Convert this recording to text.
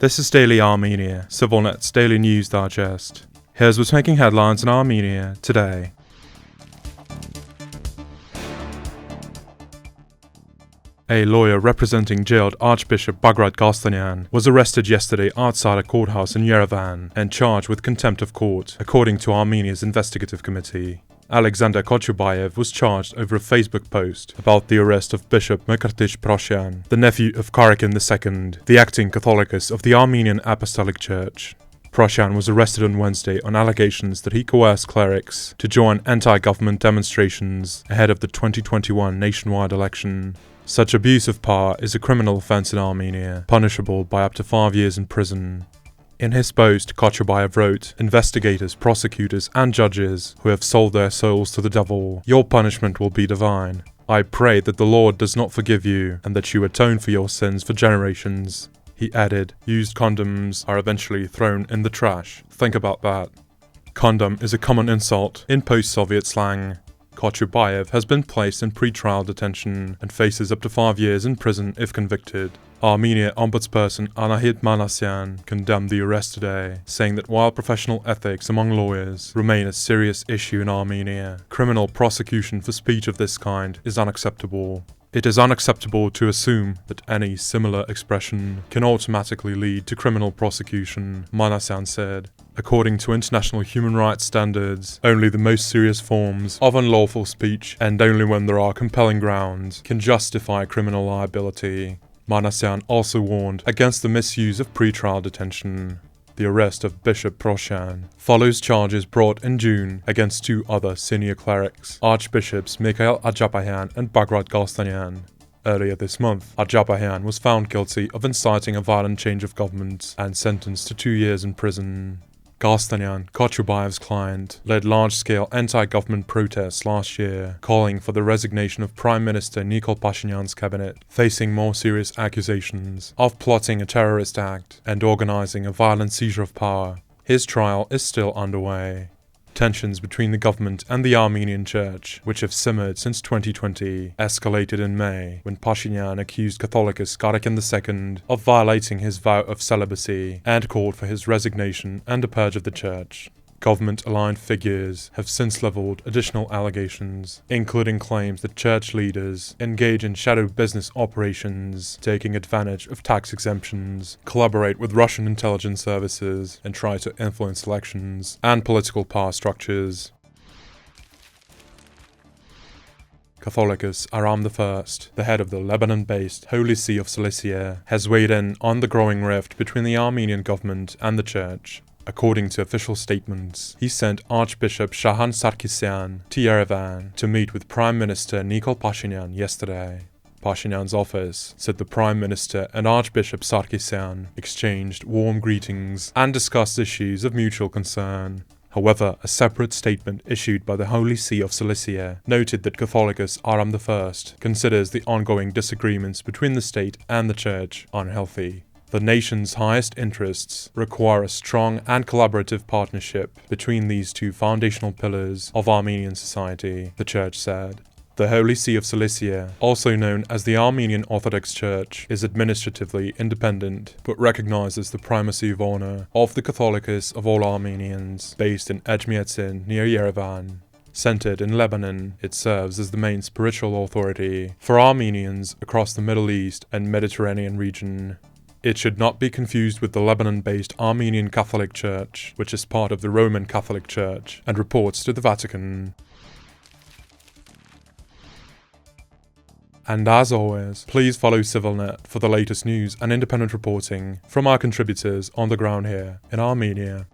This is Daily Armenia, CivilNet's daily news digest. Here's what's making headlines in Armenia today. A lawyer representing jailed Archbishop Bagrat Galstanyan was arrested yesterday outside a courthouse in Yerevan and charged with contempt of court, according to Armenia's investigative committee. Alexander Kochubayev was charged over a Facebook post about the arrest of Bishop Mkrtych Prosyan, the nephew of Karakin II, the acting Catholicos of the Armenian Apostolic Church. Prosyan was arrested on Wednesday on allegations that he coerced clerics to join anti-government demonstrations ahead of the 2021 nationwide election. Such abuse of power is a criminal offense in Armenia, punishable by up to 5 years in prison. In his post, Kochubayev wrote, "Investigators, prosecutors, and judges who have sold their souls to the devil, your punishment will be divine. I pray that the Lord does not forgive you, and that you atone for your sins for generations." He added, "Used condoms are eventually thrown in the trash. Think about that." Condom is a common insult in post-Soviet slang. Kochubayev has been placed in pre-trial detention and faces up to 5 years in prison if convicted. Armenia Ombudsperson Anahit Manasyan condemned the arrest today, saying that while professional ethics among lawyers remain a serious issue in Armenia, criminal prosecution for speech of this kind is unacceptable. It is unacceptable to assume that any similar expression can automatically lead to criminal prosecution, Manasyan said. According to international human rights standards, only the most serious forms of unlawful speech, and only when there are compelling grounds, can justify criminal liability. Manasyan also warned against the misuse of pre-trial detention. The arrest of Bishop Prosyan follows charges brought in June against 2 other senior clerics, Archbishops Mikhail Ajapahyan and Bagrat Galstanyan. Earlier this month, Ajapahyan was found guilty of inciting a violent change of government and sentenced to 2 years in prison. Galstanyan, Kochubayev's client, led large-scale anti-government protests last year, calling for the resignation of Prime Minister Nikol Pashinyan's cabinet, facing more serious accusations of plotting a terrorist act and organizing a violent seizure of power. His trial is still underway. Tensions between the government and the Armenian Church, which have simmered since 2020, escalated in May when Pashinyan accused Catholicos Karakin II of violating his vow of celibacy and called for his resignation and a purge of the church. Government-aligned figures have since leveled additional allegations, including claims that church leaders engage in shadow business operations, taking advantage of tax exemptions, collaborate with Russian intelligence services, and try to influence elections and political power structures. Catholicos Aram I, the head of the Lebanon-based Holy See of Cilicia, has weighed in on the growing rift between the Armenian government and the church. According to official statements, he sent Archbishop Shahan Sarkisyan to Yerevan to meet with Prime Minister Nikol Pashinyan yesterday. Pashinyan's office said the Prime Minister and Archbishop Sarkisyan exchanged warm greetings and discussed issues of mutual concern. However, a separate statement issued by the Holy See of Cilicia noted that Catholicos Aram I considers the ongoing disagreements between the state and the church unhealthy. The nation's highest interests require a strong and collaborative partnership between these 2 foundational pillars of Armenian society, the church said. The Holy See of Cilicia, also known as the Armenian Orthodox Church, is administratively independent, but recognizes the primacy of honor of the Catholicos of all Armenians, based in Ejmiadzin near Yerevan. Centered in Lebanon, it serves as the main spiritual authority for Armenians across the Middle East and Mediterranean region. It should not be confused with the Lebanon-based Armenian Catholic Church, which is part of the Roman Catholic Church and reports to the Vatican. And as always, please follow CivilNet for the latest news and independent reporting from our contributors on the ground here in Armenia.